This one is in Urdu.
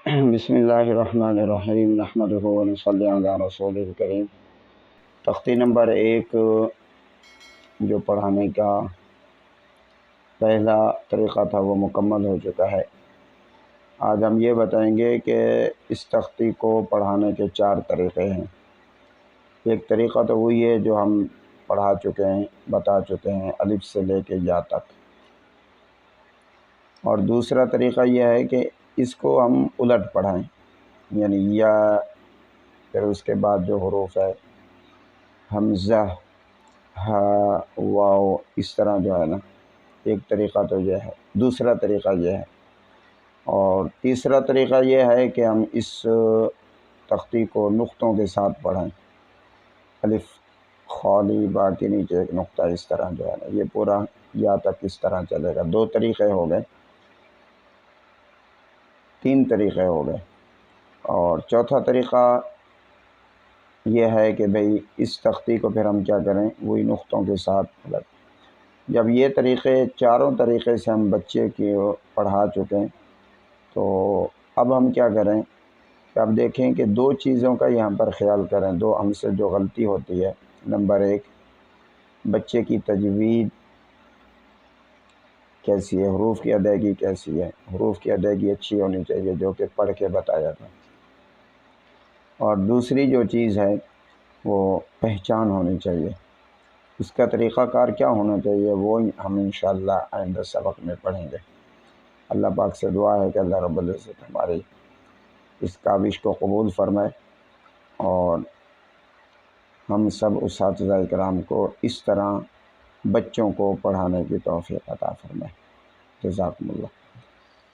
بسم اللہ الرحمن الرحیم نحمدہ و نصلی علی رسولہ الکریم۔ تختی نمبر 1 جو پڑھانے کا پہلا طریقہ تھا وہ مکمل ہو چکا ہے۔ آج ہم یہ بتائیں گے کہ اس تختی کو پڑھانے کے 4 طریقے ہیں۔ ایک طریقہ تو وہی ہے جو ہم پڑھا چکے ہیں، بتا چکے ہیں، الف سے لے کے یا تک۔ اور دوسرا طریقہ یہ ہے کہ اس کو ہم الٹ پڑھائیں، یعنی یا پھر اس کے بعد جو حروف ہے حمزہ، ہا، واو، اس طرح جو ہے نا، ایک طریقہ تو یہ ہے، دوسرا طریقہ یہ ہے۔ اور تیسرا طریقہ یہ ہے کہ ہم اس تختی کو نقطوں کے ساتھ پڑھیں، الف خالی با کے نیچے ایک نقطہ، اس طرح جو ہے نا، یہ پورا یا تک اس طرح چلے گا۔ 2 طریقے ہو گئے، 3 طریقے ہو گئے۔ اور چوتھا طریقہ یہ ہے کہ بھئی اس تختی کو پھر ہم کیا کریں، وہی نقطوں کے ساتھ الٹ۔ جب یہ طریقے، چاروں طریقے سے ہم بچے کی پڑھا چکیں تو اب ہم کیا کریں کہ اب دیکھیں کہ 2 چیزوں کا یہاں پر خیال کریں، 2 ہم سے جو غلطی ہوتی ہے۔ نمبر 1، بچے کی تجوید کیسی ہے، حروف کی ادائیگی کیسی ہے۔ حروف کی ادائیگی اچھی ہونی چاہیے، جو کہ پڑھ کے بتایا تھا۔ اور دوسری جو چیز ہے وہ پہچان ہونی چاہیے۔ اس کا طریقہ کار کیا ہونا چاہیے وہ ہم انشاءاللہ آئندہ سبق میں پڑھیں گے۔ اللہ پاک سے دعا ہے کہ اللہ رب العزت ہماری اس کاوش کو قبول فرمائے، اور ہم سب اساتذہ کرام کو اس طرح بچوں کو پڑھانے کی توفیق عطا فرمائے۔ جزاکم اللہ۔